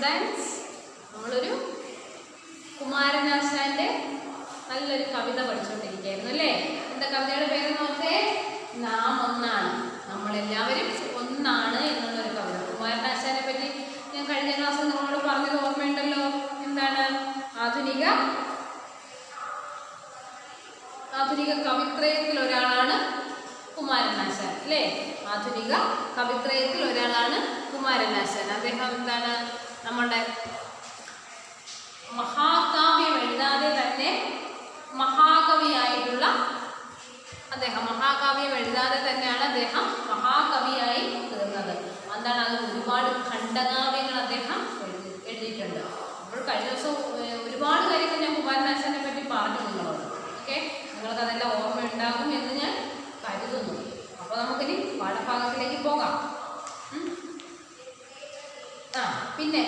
Students, നമ്മളൊരു കുമാരനാശാന്റെ നല്ലൊരു കവിത പഠിച്ചുകൊണ്ടിരിക്കുകയായിരുന്നു അല്ലേ? എന്താ കവിതയുടെ പേര് നോക്കേ? നാം ഒന്നാണ്, നമ്മളെല്ലാവരും ഒന്നാണ് എന്നുള്ളൊരു കവിത. കുമാരനാശാനെ പറ്റി ഞാൻ കഴിഞ്ഞ ക്ലാസ്സിൽ നിങ്ങളോട് പറഞ്ഞത് ഓർമ്മയുണ്ടല്ലോ. എന്താണ്? ആധുനിക കവിത്രയത്തിൽ ഒരാളാണ് കുമാരനാശാൻ അല്ലേ? ആധുനിക കവിത്രയത്തിൽ ഒരാളാണ് കുമാരനാശാൻ. അദ്ദേഹം എന്താണ്? നമ്മുടെ മഹാകാവ്യം എഴുതാതെ തന്നെ മഹാകവിയായിട്ടുള്ള അദ്ദേഹം, മഹാകാവ്യം എഴുതാതെ തന്നെയാണ് അദ്ദേഹം മഹാകവിയായി തീർന്നത്. എന്താണ്? അത് ഒരുപാട് ഖണ്ഡകാവ്യങ്ങൾ അദ്ദേഹം എഴുതിയിട്ടുണ്ട്. അപ്പോൾ കഴിഞ്ഞ ദിവസം ഒരുപാട് കാര്യങ്ങൾ ഞാൻ കുമാരനാശാനെ പറ്റി പറഞ്ഞു നിങ്ങളോട്. ഓക്കെ, നിങ്ങൾക്കതെല്ലാം ഓർമ്മ ഉണ്ടാകും എന്ന് ഞാൻ കരുതുന്നു. അപ്പോൾ നമുക്കിനി പാഠഭാഗത്തിലേക്ക് പോകാം. പിന്നെ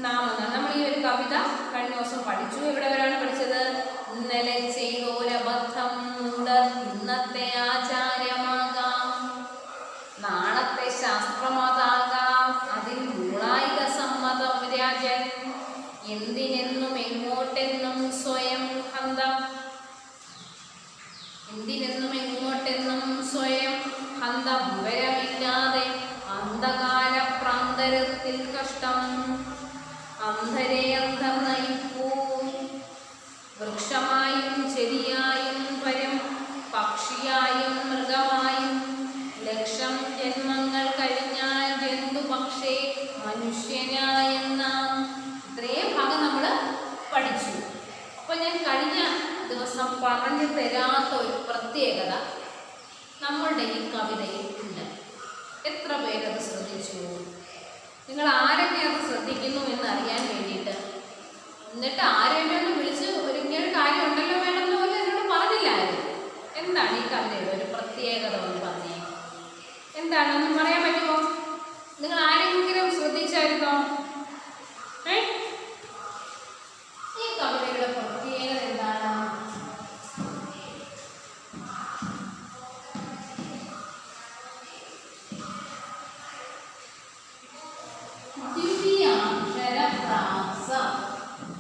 നമ്മൾ ഈ ഒരു കവിത കഴിഞ്ഞ ദിവസം പഠിച്ചു. എവിടെ വരെയാണ് പഠിച്ചത്? ഇന്നലെ ചെയ്തോരബദ്ധം ഇന്നത്തെ ആചാര്യമാകാം, നാളത്തെ ശാസ്ത്രമതാകാം, അതിൽ മൂളായിക സമ്മതം രാജൻ, എന്തിനെന്നും എങ്ങോട്ടെന്നും സ്വയം ഹന്തം, എന്തിനെന്നും എങ്ങോട്ടെന്നും സ്വയം ഹന്തം, വിവരമില്ലാതെ അന്ധകാര പ്രാന്തരത്തിൽ കഷ്ടം, അന്ധരെ അന്ധർ നയിപ്പൂ, വൃക്ഷമായും ചെടിയായും പരം, പക്ഷിയായും മൃഗമായും, ലക്ഷം ജന്മങ്ങൾ കഴിഞ്ഞാൽ ജന്തു പക്ഷേ മനുഷ്യനായെന്നാം. ഇത്രയും ഭാഗം നമ്മൾ പഠിച്ചു. അപ്പോൾ ഞാൻ കഴിഞ്ഞ ദിവസം പറഞ്ഞു തരാത്ത ഒരു പ്രത്യേകത നമ്മളുടെ ഈ കവിതയിൽ ഉണ്ട്. എത്ര പേരത് ശ്രദ്ധിച്ചു? നിങ്ങൾ ആരൊക്കെ അത് ശ്രദ്ധിക്കുന്നു എന്ന് അറിയാൻ വേണ്ടിയിട്ട്, എന്നിട്ട് ആരെയും ഒന്ന് വിളിച്ച് ഇങ്ങനൊരു കാര്യം ഉണ്ടല്ലോ വേണമെന്ന് പോലും എന്നോട് പറഞ്ഞില്ലായിരുന്നു. എന്താണ് ഈ കവിതയുടെ ഒരു പ്രത്യേകത എന്ന് പറഞ്ഞേ? എന്താണ്, ഒന്ന് പറയാൻ പറ്റുമോ? നിങ്ങൾ ആരെങ്കിലും ശ്രദ്ധിച്ചായിരുന്നോ? ഈ കവിതയുടെ പ്രത്യേകത എന്താണ്?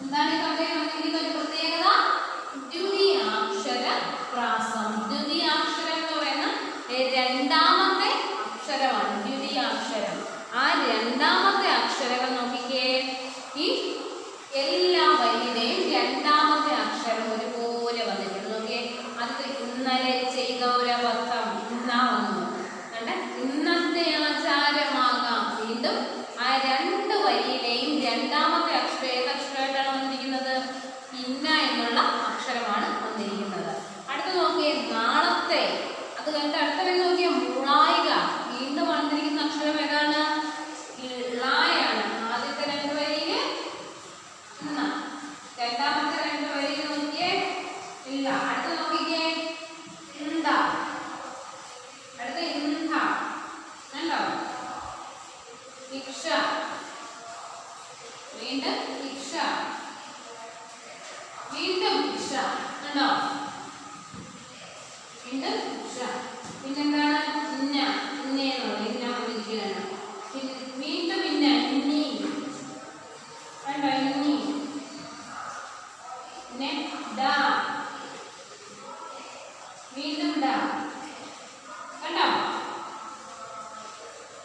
എന്താണ് ഈ കവിതയിൽ വന്നിരിക്കുന്ന ഒരു പ്രത്യേകത? ദ്വിതീയാക്ഷരപ്രാസം. ദ്വിതീയാക്ഷരം എന്ന് പറയുന്ന രണ്ടാമത്തെ അക്ഷരമാണ് ദ്വിതീയാക്ഷരം. ആ രണ്ടാമത്തെ അക്ഷരങ്ങൾ നോക്കിക്കേ, ഈ എല്ലാ വരിയുടെയും രണ്ടാമത്തെ അക്ഷരം ഒരുപോലെ വന്നിട്ടുണ്ട്. നോക്കിയേ, അത് ഇന്നലെ ചെയ്തോരബദ്ധം, ഇന്നാ വന്നു. ഇന്നത്തെ ആചാരമാകാം. വീണ്ടും ആ രണ്ട് വരിയിലെയും രണ്ടാമത്തെ അക്ഷരം ഏതക്ഷരമായിട്ടാണ് വന്നിരിക്കുന്നത്? ഇന്ന എന്നുള്ള അക്ഷരമാണ് വന്നിരിക്കുന്നത്. അടുത്ത് നോക്കിയേ, നാളത്തെ. അത് കണ്ട് അടുത്ത വരി നോക്കിയേ, മൂളായിക. വീണ്ടും വന്നിരിക്കുന്ന അക്ഷരം ഏതാണ്? ളായാണ്. ആദ്യത്തെ രണ്ട് വരിയില് ഇന്ന, രണ്ടാമത്തെ രണ്ട് വരിയിൽ നോക്കിയേ ഇല്ല. അടുത്ത് നോക്കിക്കേ, ഇന്ത. അടുത്ത ഇന്ത കണ്ടോ? ഇക്ഷ, വീണ്ടും ഇക്ഷ, വീണ്ടും ഇക്ഷ കണ്ടോ? വീണ്ടും ഇക്ഷ. പിന്നെന്താണ്? ഇന്ന, ഇന്നേന്നോ ഇന്ന വന്നിരിക്കുകയാണ്. വീണ്ടും ഇന്ന, ഇന്നി കണ്ടോ? ഇന്നി. പിന്നെ ഡ, വീണ്ടും ഡ കണ്ടോ?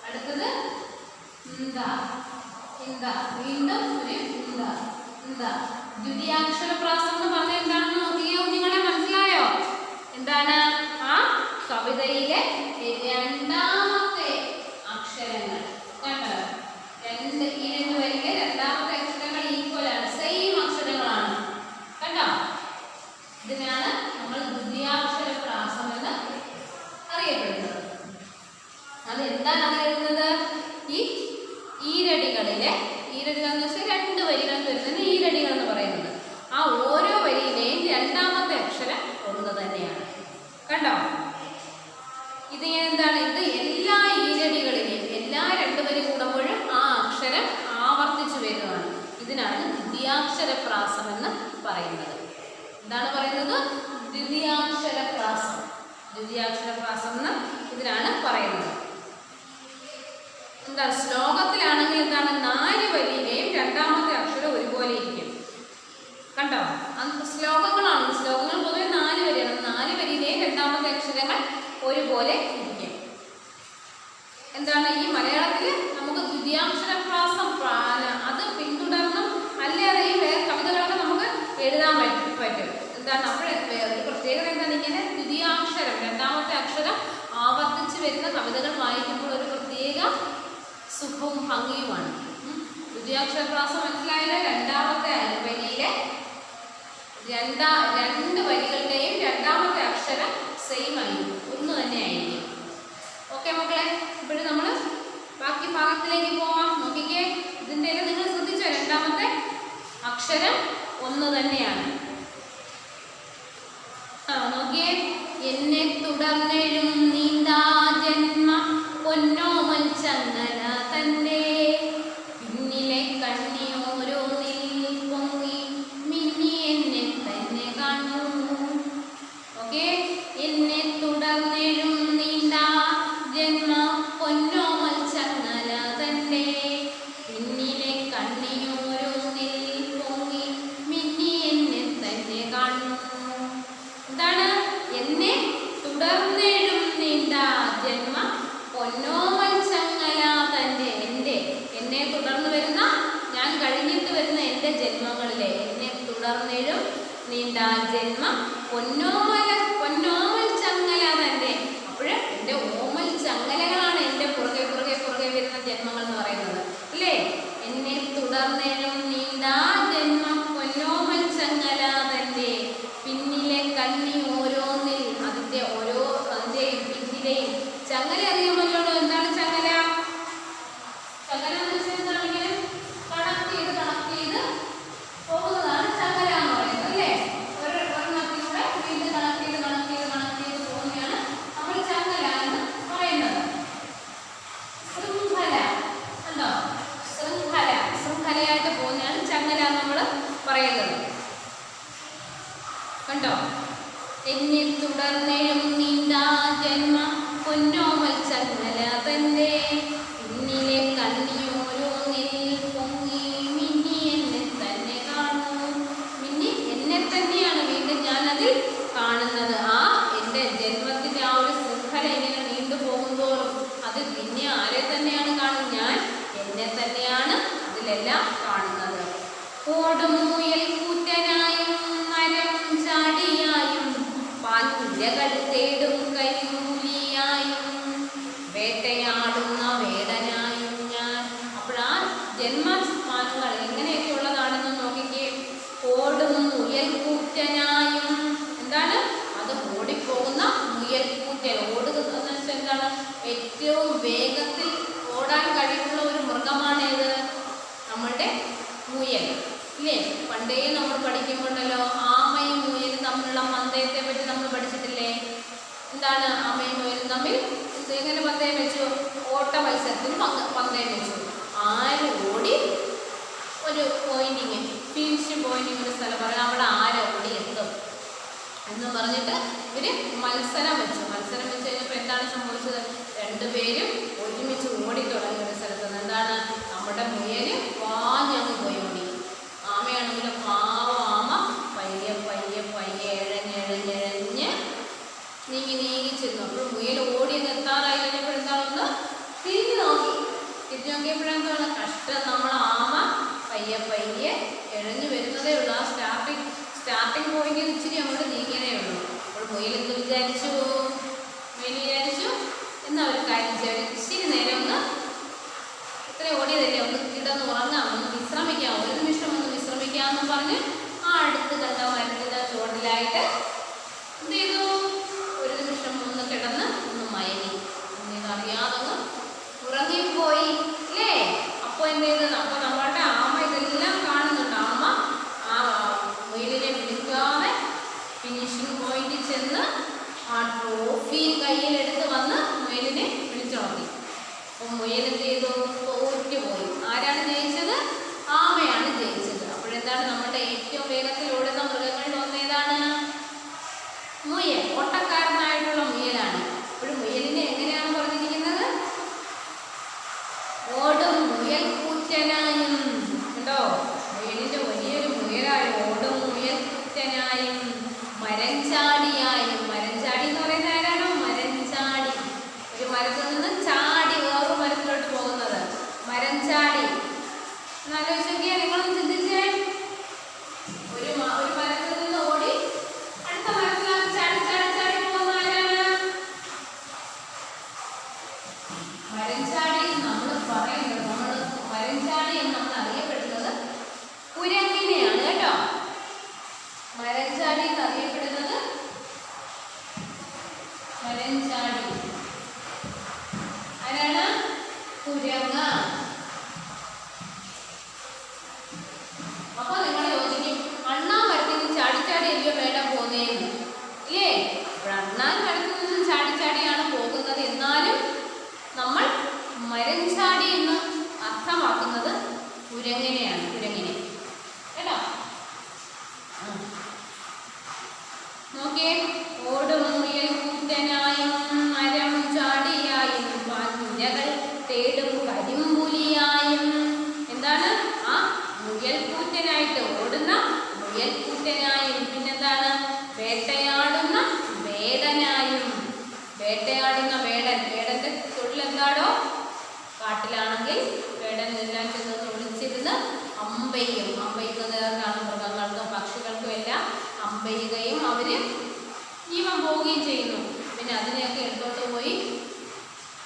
അടുത്തത് ഇന്ത, ഇന്ത, വീണ്ടും ഒരു ഇന്ത, ഇന്ത. ദ്വിതീയാക്ഷരപ്രാസം എന്ന് പറഞ്ഞാൽ എന്താണെന്ന് നോക്കിയോ? നിങ്ങളെ മനസ്സിലായോ? എന്താണ്? ആ കവിതയിലെ രണ്ടാമത്തെ അക്ഷരങ്ങൾ കണ്ടോ? ഈ രണ്ട് വരിയിലെ രണ്ടാമത്തെ അക്ഷരങ്ങൾ ഈക്വലാണ്, സെയിം അക്ഷരങ്ങളാണ് കണ്ടോ? ഇതിനാണ് നമ്മൾ ദ്വിതീയാക്ഷരപ്രാസം എന്ന് അറിയപ്പെടുന്നത്. അത് എന്താണ് അത് എഴുതുന്നത്? ഈ ഈരടികളിലെ, ഈരടികൾ എന്ന് വെച്ചാൽ രണ്ട് വരികൾ വരുന്നത് ഈരടികൾ എന്ന് പറയുന്നത്. ആ ഓരോ വരിയിലെയും രണ്ടാമത്തെ അക്ഷരം ഒന്ന് തന്നെയാണ് കണ്ടോ? ഇത് എന്താണ്? ഇത് എല്ലാ ഈരടികളിലെയും എല്ലാ രണ്ട് വരി കൂടുമ്പോഴും ആ അക്ഷരം ആവർത്തിച്ചു വരുന്നതാണ്. ഇതിനാണ് ദ്വിതീയാക്ഷരപ്രാസം എന്ന് പറയുന്നത്. എന്താണ് പറയുന്നത്? ദ്വിതീയാക്ഷരപ്രാസം. ദ്വിതീയാക്ഷരപ്രാസം എന്ന് ഇതിനാണ് പറയുന്നത്. എന്താ? ശ്ലോകത്തിലാണെങ്കിൽ എന്താണ്? 4 വരിയിലെയും പോലെ ഇരിക്കും. എന്താണ് ഈ മലയാളത്തിൽ നമുക്ക് ദ്വിതീയാക്ഷരപ്രാസം അത് പിന്തുടർന്നും അല്ലാതെ ഈ കവിതകളൊക്കെ നമുക്ക് എഴുതാൻ പറ്റും. എന്താണ് അപ്പോൾ ഒരു പ്രത്യേകത എന്താണ്, ഇങ്ങനെ ദ്വിതീയാക്ഷരം രണ്ടാമത്തെ അക്ഷരം ആവർത്തിച്ച് വരുന്ന കവിതകൾ വായിക്കുമ്പോൾ ഒരു പ്രത്യേക സുഖവും ഭംഗിയുമാണ്. ദ്വിതീയാക്ഷരപ്രാസം മനസ്സിലായാലും രണ്ടാമത്തെ വരിയിലെ രണ്ട് വരികളുടെയും രണ്ടാമത്തെ അക്ഷരം സെയിം ആയിരിക്കും, ഒന്ന് തന്നെ ആയിരിക്കും. ഓക്കെ മക്കളെ, ഇപ്പോഴും നമ്മൾ ബാക്കി ഭാഗത്തിലേക്ക് പോവാം. നോക്കിക്കേ, ഇതിൻ്റെ നിങ്ങൾ ശ്രദ്ധിച്ചോ, രണ്ടാമത്തെ അക്ഷരം ഒന്ന് തന്നെയാണ്. നോക്കിയേ, എന്നെ തുടർന്നെഴും നീന്താ ജന്മ പൊന്നോമൽ ചങ്ങല തന്റെ പിന്നിലെ കണ്ണിയോരോന്നിൽ പൊങ്ങി മിന്നി എന്നെ തന്നെ കാണൂ. ഓക്കെ, എന്നെ തുടർന്നെഴും നീന്താ ജന്മ പൊന്നോമൽ ചങ്ങല തന്റെ പിന്നിലെ കണ്ണിയോരോന്നിൽ പൊങ്ങി മിന്നി എന്നെ തന്നെ കാണൂ. എന്താണ് എന്നെ തുടർന്നെഴും നീണ്ടാ ജന്മ പൊന്നോമൽ ചങ്ങല തന്റെ, എന്നെ തുടർന്ന് വരുന്ന, ഞാൻ കഴിഞ്ഞിട്ട് വരുന്ന എൻ്റെ ജന്മങ്ങളിലെ എന്നെ തുടർന്നെഴും നീണ്ടാ ജന്മ പൊന്നോമൽ ചങ്ങല തന്റെ. അപ്പോൾ എൻ്റെ ഓമൽ ചങ്ങലകളാണ് എൻ്റെ പുറകെ വരുന്ന ജന്മങ്ങൾ എന്ന് പറയുന്നത് അല്ലേ. എന്നെ തുടർന്നെഴും നീണ്ടാ ജന്മ പൊന്നോമൽ ചങ്ങല തന്റെ പിന്നിലെ കണ്ണി ഓരോന്നിൽ, അതിൻ്റെയും പിന്നിലെയും ചങ്ങല അറിയുമല്ലോ. എന്താണ് ചങ്ങല? ചങ്ങല എന്ന് വെച്ചാൽ എന്താണ്, ഇങ്ങനെ കണക്ട് ചെയ്ത് പോകുന്നതാണ് ചങ്ങല എന്ന് പറയുന്നത് അല്ലേ. ഒരെണ്ണത്തിലൂടെ വീണ്ടും കണക്ട് ചെയ്ത് പോകുന്നതാണ് നമ്മൾ ചങ്ങല എന്ന് പറയുന്നത്. ശൃംഖല ഉണ്ടോ, ശൃംഖലയായിട്ട് പോകുന്നതാണ് ചങ്ങല നമ്മൾ പറയുന്നത്. കണ്ടോ, എന്നെ തുടർന്നെഴും നീണ്ടാ ജന്മ പൊന്നോമൽ ചങ്ങല തന്റെ പിന്നിലെ കണ്ണിയോരോന്നിൽ പൊങ്ങി മിന്നി എന്നെ തന്നെ കാണൂ. മിന്നി എന്നെ തന്നെയാണ് വീണ്ടും ഞാനതിൽ കാണുന്നത്. ആ എൻ്റെ ജന്മത്തിൻ്റെ ആ ഒരു ശൃംഖല ഇങ്ങനെ നീണ്ടു പോകുന്തോറും അതിൽ പിന്നെ ആരെ തന്നെയാണ് കാണുന്നത്? ഞാൻ എന്നെ തന്നെയാണ് അതിലെല്ലാം കാണുന്നത്. ഓടും മുയൽ കൂറ്റനായും മരം ചാടിയായും പാഞ്ചകൾ തേടും കൈമൂലിയായും വേട്ടയാടുന്ന വേടനായും ഞാൻ. അപ്പോൾ ആ ജന്മസ്ഥാനങ്ങൾ എങ്ങനെയൊക്കെ ഉള്ളതാണെന്ന് നോക്കിക്കേ. ഓടും മുയൽ കൂറ്റനായും, എന്താണ് അത് ഓടിപ്പോകുന്ന മുയൽ കൂറ്റൻ. ഓടുക എന്ന് വെച്ചാൽ എന്താണ്, ഏറ്റവും വേഗത്തിൽ ഓടാൻ കഴിവുള്ള ഒരു മൃഗമാണേത്? നമ്മളുടെ മുയൽ ഇല്ലേ. പണ്ടേ നമ്മൾ പഠിക്കുമ്പോണ്ടല്ലോ ആമയും മുയലും തമ്മിലുള്ള പന്തയത്തെ പറ്റി നമ്മൾ പഠിച്ചിട്ടില്ലേ? എന്താണ് ആമയും മുയലും തമ്മിൽ എങ്ങനെ പന്തയം വെച്ചു? ഓട്ട മത്സരത്തിന് പന്തയം വെച്ചു. ആര് ഓടി ഒരു പോയിന്റിങ്, ഫിനിഷ് പോയിന്റിങ് ഒരു സ്ഥലം പറയാം, അവിടെ ആര് ഓടി എത്തും എന്ന് പറഞ്ഞിട്ട് ഇവർ മത്സരം വെച്ച് കഴിഞ്ഞപ്പോൾ എന്താണ് സംഭവിച്ചത്? രണ്ടുപേരും ഒരുമിച്ച് ഓടി തുടങ്ങിയ ഒരു സ്ഥലത്ത് നിന്ന്. എന്താണ്, നമ്മുടെ മുയല് വാഞ്ഞങ്ങ് പോയി ഓടി. ആമയാണെങ്കിലും ആമ പയ്യെ എഴഞ്ഞ് നീങ്ങി ചെന്നു. അപ്പോൾ മുയൽ ഓടിയത് എത്താറായി കഴിഞ്ഞപ്പോൾ എന്താണെന്ന് തിരിഞ്ഞു നോക്കിയപ്പോഴെന്താണ് കഷ്ടം, നമ്മൾ ആമ പയ്യെ എഴഞ്ഞു വരുന്നതേ ഉള്ളൂ. ആ സ്റ്റാർട്ടിങ് പോയിന്റ് ഇച്ചിരി അങ്ങോട്ട് നീങ്ങിയതേ ഉള്ളൂ. അപ്പോൾ മുയൽ എന്ത് വിചാരിച്ചു? എന്നാ ഒരു കാര്യം ചെയ്യാം, ഇച്ചിരി നേരം ഒന്ന് ഇത്ര ഓടിയതല്ലേ, ഒന്ന് കിടന്ന് ഉറങ്ങാം, ഒന്ന് വിശ്രമിക്കാം, ഒരു നിമിഷം ഒന്ന് വിശ്രമിക്കാമെന്ന് പറഞ്ഞ് ആ അടുത്ത് കണ്ട മരത്തിൻ്റെ ചുവട്ടിലായിട്ട് എന്ത് ചെയ്തു? ഒരു നിമിഷം ഒന്ന് കിടന്ന് ഒന്ന് മയങ്ങി, അറിയാതെ ഉറങ്ങിപ്പോയി അല്ലേ. അപ്പോൾ എന്ത് ചെയ്തത്? അപ്പോൾ നമ്മളുടെ ആമ ഇതെല്ലാം കാണുന്നുണ്ട്. ആമ ആ മുയലിനെ വിളിക്കാതെ ഫിനിഷിംഗ് പോയിന്റിൽ ചെന്ന് ആ ട്രോഫി കയ്യിലെടുത്ത് വന്ന് മുയലിനെ വിളിച്ചുണർത്തി. അപ്പോൾ മുയൽ എന്ത് ചെയ്തു? തോറ്റുപോയി. ആരാണ് ജയിച്ചത്? ആമയാണ് ജയിച്ചത്. അപ്പോഴെന്താണ്, നമ്മുടെ ഏറ്റവും വേഗത്തിൽ ഓടുന്ന മൃഗങ്ങളിൽ ഒന്നേതാണ്? മുയൽ. ഓട്ടക്കാരനായിട്ടുള്ള മുയലാണ്. അപ്പോൾ മുയലിനെ എങ്ങനെയാണ് പറഞ്ഞിരിക്കുന്നത്? ഓടും മുയൽ കൂറ്റൻ കുരങ്ങനെയാണ്, കുരങ്ങിനെ കേട്ടോ. നോക്കിയേ, ഓടും മുയൽ കൂറ്റനായും മരം ചാടിയായും പാഞ്ഞിരകൾ തേടും കരിമ്പുലിയായും. എന്താണ്? ആ മുയൽക്കൂറ്റനായിട്ട്, ഓടുന്ന മുയൽക്കൂറ്റനായും, പിന്നെന്താണ്? വേട്ടയാടുന്ന വേടനായും. വേട്ടയാടുന്ന വേടൻ, വേടന്റെ തൊഴിൽ എന്താണോ? കാട്ടിലാണെങ്കിൽ വേടൻ എല്ലാം ചെന്ന് ഒളിച്ചിരുന്ന് അമ്പെയ്യും. അമ്പെയ്യുന്നതാണ് മൃഗങ്ങൾക്കും പക്ഷികൾക്കും എല്ലാം അമ്പെയ്യുകയും അവര് ജീവൻ പോവുകയും ചെയ്യുന്നു. പിന്നെ അതിനെയൊക്കെ എടുത്തോട്ട് പോയി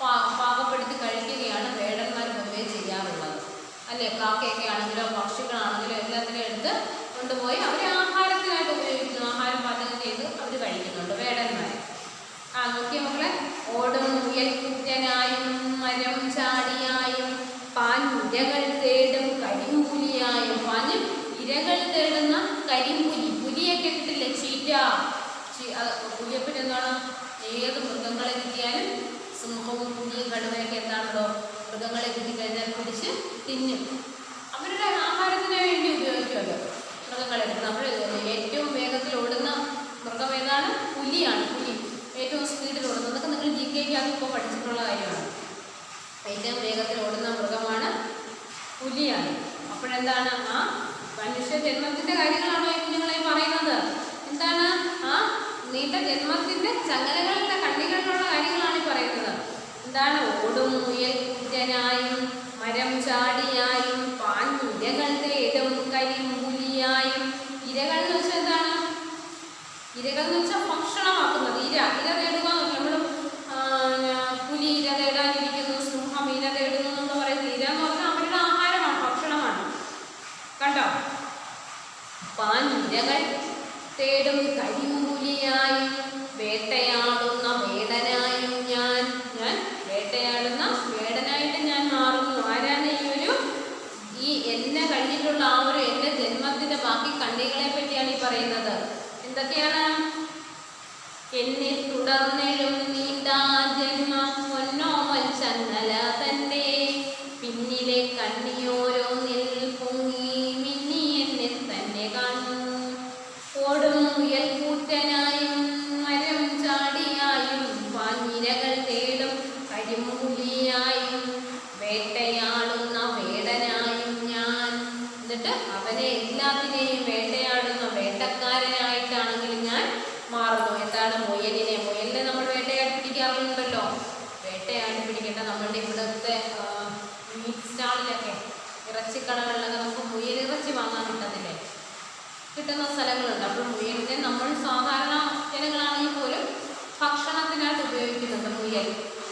പാകപ്പെടുത്തി കഴിക്കുകയാണ് വേടന്മാർ പൊതുവെ ചെയ്യാറുള്ളത്, അല്ലേ? കാക്കയൊക്കെ ആണെങ്കിലോ പക്ഷികളാണെങ്കിലോ എല്ലാത്തിനും എടുത്ത് കൊണ്ടുപോയി അവർ ആഹാരത്തിനായിട്ട് ഉപയോഗിക്കുന്നു. ആഹാരം പാചകം ചെയ്ത് അവർ കഴിക്കുന്നുണ്ട് വേടന്മാർ. നോക്കിയ മക്കളെ, ഓടും മുയൽ കുറ്റനായും മരം ചാടിയായും പാഞ്ഞിരകൾ തേടും കരിമ്പുലിയായും. പാഞ്ഞ് ഇരകൾ തേടുന്ന കരിമ്പുലി. പുലിയെ കേട്ടിട്ടില്ല? ചീറ്റ. പുലിയെപ്പറ്റി എന്താണ്? ഏത് മൃഗങ്ങളെ കിട്ടിയാലും സിംഹവും പുലിയും കടുവയൊക്കെ എന്താണല്ലോ മൃഗങ്ങളെ കിട്ടിക്കഴിഞ്ഞാൽ പിടിച്ച് തിന്നും. അവരുടെ ആഹാരത്തിന് വേണ്ടി ഉപയോഗിക്കുമല്ലോ മൃഗങ്ങളെ. നമ്മൾ ഏറ്റവും വേഗത്തിൽ ഓടുന്ന മൃഗം ഏതാണ്? പുലിയാണ്. പുലി ഏറ്റവും സ്പീഡിൽ ഓടുന്നത്. അതൊക്കെ നിങ്ങൾ GK-ക്കകത്ത് ഇപ്പോൾ പഠിച്ചിട്ടുള്ള കാര്യമാണ്. ഏറ്റവും വേഗത്തിൽ ഓടുന്ന മൃഗമാണ് പുലിയാണ്. അപ്പോഴെന്താണ്? ആ മനുഷ്യ ജന്മത്തിൻ്റെ കാര്യങ്ങളാണോ ഈ കുഞ്ഞുങ്ങളെ പറയുന്നത്? എന്താണ്? ആ നീണ്ട ജന്മത്തിൻ്റെ ചങ്ങലകളുടെ കണ്ണികളിലുള്ള കാര്യങ്ങളാണ് ഈ പറയുന്നത്. എന്താണ്? ഓടും മുയൽ കുറ്റനായും മരം ചാടിയായും പാഞ്ഞിരകൾ തേടും കരിമ്പുലിയായും. ഇരകൾ എന്ന് വെച്ചാൽ എന്താണ്? ഇരകൾ എന്ന് വെച്ചാൽ ഭക്ഷണമാക്കുന്നത്. ഇര തേടുക. നമ്മൾ പുലി ഇര തേടാനിരിക്കുന്നു, സിംഹം ഇര തേടുന്നു എന്ന് പറയുന്നത്. ഇര എന്ന് പറഞ്ഞാൽ അവരുടെ ആഹാരമാണ്, ഭക്ഷണമാണ്. കണ്ടോ? പാഞ്ഞിരകൾ തേടും കരിമ്പുലിയായും വേട്ടയാടുന്ന വേടനായും ഞാൻ. വേട്ടയാടുന്ന വേടനായിട്ട് ഞാൻ മാറുന്നു. ആരാണ് ഈ എന്നെ കഴിഞ്ഞിട്ടുള്ള ആ ഒരു എൻ്റെ ജന്മത്തിൻ്റെ ബാക്കി കണ്ണികളെ പറ്റിയാണ് ഈ പറയുന്നത്. എന്തൊക്കെയാണ്? എന്നിൽ തുടർന്നിലും നീണ്ട ജന്മം പൊന്നോമൽ ചങ്ങല തൻ്റെ പിന്നിലെ കണ്ണിയോരോന്നിൽ പൊങ്ങി മിന്നി എന്നെ തന്നെ കാണുന്നു. ഓടും മുയൽ കൂറ്റനായും മരം ചാടിയായും പാഞ്ഞിരകൾ തേടും കരിമ്പുലിയായും വേട്ടയാടുന്ന വേടനായും ഞാൻ. എന്നിട്ട് അവനെ എല്ലാത്തിനെയും വേട്ടയാടുന്ന വേട്ടക്കാരനായിട്ടാണെങ്കിലും ഞാൻ മാറുന്നു. എന്താണ്? മുയലിനെ നമ്മൾ വേട്ടയാടി പിടിക്കാറുണ്ടല്ലോ. വേട്ടയാടി പിടിക്കേണ്ട നമ്മളുടെ ഇവിടുത്തെ മീറ്റ് സ്റ്റാളിലൊക്കെ ഇറച്ചിക്കടകളിലൊക്കെ നമുക്ക് മുയലിറച്ചി വാങ്ങാൻ കിട്ടുന്ന സ്ഥലങ്ങളുണ്ട്. അപ്പോൾ മുയലിനെ നമ്മൾ സാധാരണ ജനങ്ങളാണെങ്കിൽ പോലും ഭക്ഷണത്തിനായിട്ട് ഉപയോഗിക്കുന്നുണ്ട് മുയൽ.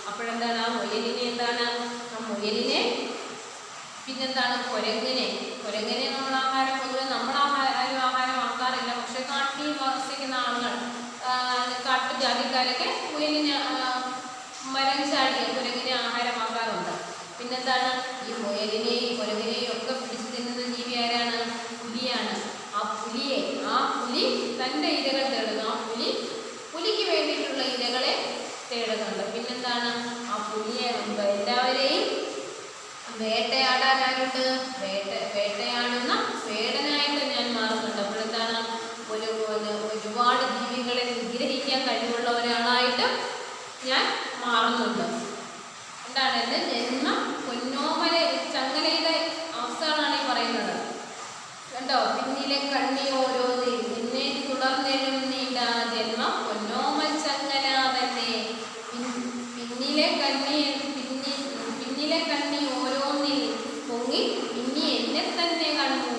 അപ്പോഴെന്താണ്? ആ മുയലിനെ എന്താണ്? ആ മുയലിനെ പിന്നെന്താണ്? കുരങ്ങനെ നമ്മൾ ആഹാരം പൊതുവെ നമ്മൾ ആഹാരം ആക്കാറില്ല. പക്ഷെ കാട്ടിൽ വസിക്കുന്ന ആളുകൾ, കാട്ടുജാതിക്കാരൊക്കെ മുയലിനെ മരം ചാടിയ കുരങ്ങിനെ ആഹാരമാക്കാറുണ്ട്. പിന്നെന്താണ്? ഈ മുയലിനെയും കുരങ്ങിനെയും ഒക്കെ പിടിച്ചു തിന്നുന്ന ജീവി ആരാണ്? പുലിയാണ്. ആ പുലി തൻ്റെ ഇരകൾ തേടുന്നു. ആ പുലിക്ക് വേണ്ടിയിട്ടുള്ള ഇരകളെ തേടുന്നുണ്ട്. പിന്നെന്താണ്? ആ പുലിയെ എല്ലാവരെയും വേട്ടയാടാനായിട്ട് വേട്ടയാടുന്ന വേടനായിട്ട് ഞാൻ മാറുന്നുണ്ട്. അപ്പോഴെന്താണ്? ഒരുപാട് ജീവികളെ നിഗ്രഹിക്കാൻ കഴിവുള്ള ഒരാളായിട്ട് ഞാൻ മാറുന്നുണ്ട്. എന്താണ്? എൻ്റെ ജന്മം പൊന്നോമല ചങ്ങലയുടെ അവസ്ഥകളാണ് ഈ പറയുന്നത്. കണ്ടോ? പിന്നിലെ കണ്ണി ഓരോന്നിൽ നിന്നെ തുടർന്നെഴും നീണ്ട ജന്മം പൊന്നോമൽ ചങ്ങല തന്നെ. പിന്നിലെ കണ്ണി ഓരോന്നിൽ പൊങ്ങി ഇനി എന്നെ തന്നെ കണ്ടു.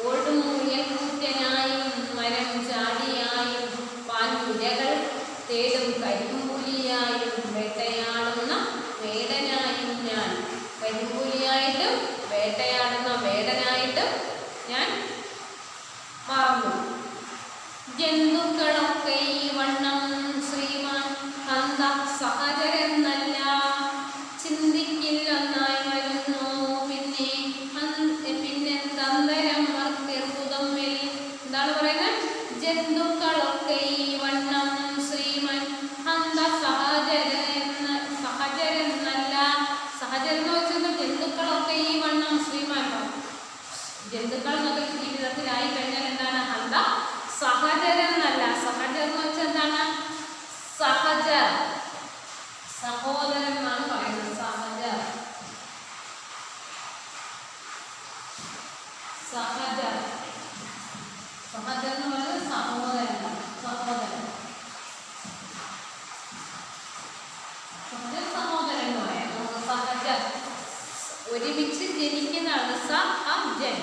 ഓടും മുയൽ കൂറ്റനായും മരം ചാടിയായും പാഞ്ഞിരകൾ തേടും കരിമ്പുലിയായും വേട്ടയാടുന്ന വേടനായും ഞാൻ. കരിമ്പുലിയായിട്ടും വേട്ടയാടുന്ന വേടനായിട്ടും ഞാൻ മാറുന്നു. ജന്തുക്കളൊക്കെ ഈ വണ്ണം ശ്രീമാൻ അന്ത സഹചരെന്നല്ല ചിന്തിക്കില്ലെന്നായി വരുന്നു. പിന്നെന്തരം മർത്യർബുതമ്മിൽ. എന്താണ് പറയുന്നത്? ജന്തുക്കളൊക്കെ ഈ വണ്ണം ശ്രീമാൻ അന്ത സഹചരെന്നല്ല. സഹചരെന്ന് വെച്ചാൽ ജന്തുക്കളൊക്കെ ഈ വണ്ണം ശ്രീമാൻ ജന്തുക്കൾ എന്നൊക്കെ ജീവിതത്തിലായി കഴിഞ്ഞാൽ എന്താണ് ഹന്ത സഹചരൻ എന്നല്ല. സഹചർ എന്ന് വെച്ചാൽ എന്താണ്? സഹചർ, സഹോദരൻ എന്നാണ് പറയുന്നത്. സഹചർ, സഹചർ, സഹചർ എന്ന് പറയുന്നത് സഹോദരൻ, സഹോദരൻ, സഹോദരൻ എന്ന് പറയാം. നമുക്ക് സഹചർ ഒരുമിച്ച് ജനിക്കുന്നതാണ്. സഹജൻ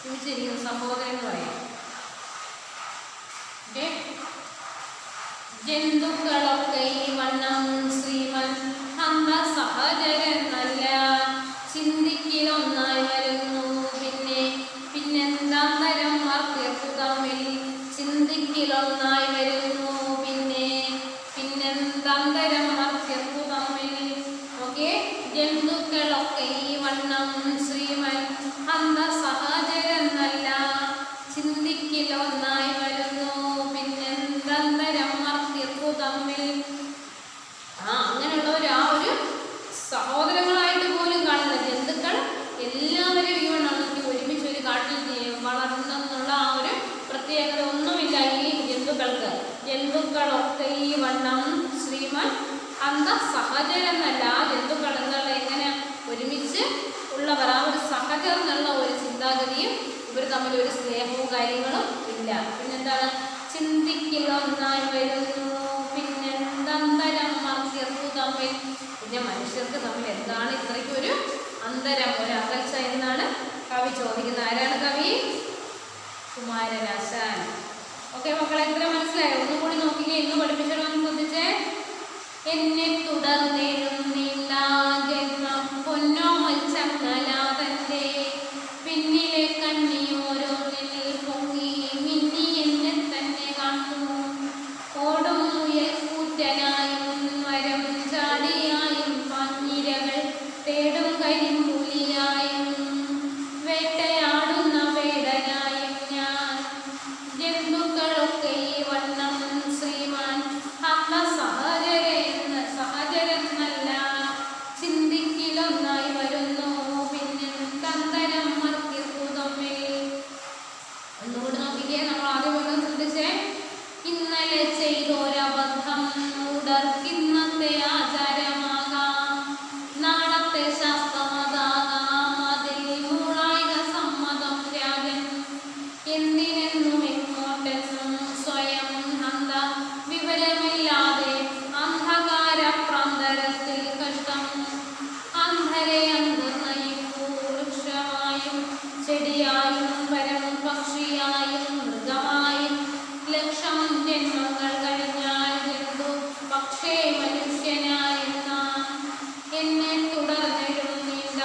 ഒരുമിച്ച് ജനിക്കുന്ന സഹോദരൻ എന്ന് പറയാം. ജന്തുക്കളൊക്കെ ഈ വണ്ണം ശ്രീമൻ ഹന്ത സഹചരനല്ല, ചിന്തിക്കലൊന്നായി വരുന്നു പിന്നെന്താന്തരം മർത്യർക്കു തമ്മിൽ. ചിന്തിക്കലൊന്നായി വരുന്നു പിന്നെന്താന്തരം മർത്യർക്കു തമ്മിൽ. ഓക്കെ, ജന്തുക്കളൊക്കെ ഈ വണ്ണം ശ്രീമൻ ഹന്ത സഹചരനല്ല, ചിന്തിക്കലൊന്നായി വരുന്നു പിന്നെന്തരം മർത്യർക്കു തമ്മിൽ. അങ്ങനെയുള്ളവർ ആ ഒരു സഹോദരങ്ങളായിട്ട് പോലും കാണുന്ന ജന്തുക്കൾ എല്ലാവരും ഈ വണ്ണത്തിൽ ഒരുമിച്ച് ഒരു കാട്ടിൽ വളർന്നെന്നുള്ള ആ ഒരു പ്രത്യേകത ഒന്നുമില്ല ഈ ജന്തുക്കൾക്ക്. ജന്തുക്കളൊക്കെ ഈ വണ്ണം ശ്രീമൻ ഹന്ത സഹചരനല്ല. ജന്തുക്കൾ എന്നുള്ള എങ്ങനെ ഒരുമിച്ച് ഉള്ളവർ, ആ ഒരു സഹചർ എന്നുള്ള ഒരു ചിന്താഗതിയും ഇവർ തമ്മിൽ ഒരു സ്നേഹവും കാര്യങ്ങളും ഇല്ല. പിന്നെന്താണ്? ചിന്തിക്കലൊന്നായി വരുന്നു പിന്നെന്തരം മർത്യർക്കു തമ്മിൽ. പിന്നെ മനുഷ്യർക്ക് തമ്മിൽ എന്താണ് ഇത്രയ്ക്ക് ഒരു അന്തരം, ഒരു അകൽച്ച എന്നാണ് കവി ചോദിക്കുന്നത്. ആരാണ് കവി? കുമാരനാശാൻ. ഓക്കെ മക്കളെ, എത്ര മനസ്സിലായോ? ഒന്നുകൂടി നോക്കിക്കേ, ഇന്ന് പഠിപ്പിച്ചോ ശ്രദ്ധിച്ചേ. എന്നെ തുടർന്നേഴും നീണ്ട ജന്മം പൊന്നോമൽ ചങ്ങലാതന്റെ പിന്നിലെ കണ്ണിയോരോന്നിൽ പൊങ്ങി മിന്നി എന്നെ തന്നെ കാണുന്നു. ഓടും മുയൽ കൂറ്റനായും മരം ചാടിയായും പാഞ്ഞിരകൾ തേടും കരിമ്പുലിയായും വേട്ടയാടുന്ന വേടനായും ഞാൻ. ജന്തുക്കളൊക്കെ ഈ വണ്ണം ശ്രീമാൻ ഹന്ത സഹചരനല്ല, ചിന്തിക്കലൊന്നായി വരുന്നു പിന്നെന്തരം മർത്യർക്കു തമ്മിൽ. ഒന്നുകൂടി നോക്കിക്കേ, നമ്മൾ ആദ്യം ഒന്ന് ശ്രദ്ധിച്ചേ. ഇന്നലെ ചെയ്തോരബദ്ധം ഉടർക്കിന്നത്തെ ആചാരമാകാം, നാളത്തെ ശാസ്ത്രമതാകാം, അതിൽ മൂളായിക സമ്മതം രാജൻ. എന്തിനെന്നും എങ്ങോട്ടെന്നും സ്വയം ഹന്ത വിവരമില്ലാതെ അന്ധകാര പ്രാന്തരത്തിൽ കഷ്ടം. അന്ധരെ അന്തർനയിപ്പൂ വൃക്ഷമായും ചെടിയായും പരം പക്ഷിയായും മൃഗമായും ലക്ഷം ജന്മങ്ങൾ കഴിഞ്ഞാൽ ജന്തു പക്ഷേ മനുഷ്യനായെന്ന. എന്നെ തുടർന്നിടും നീണ്ട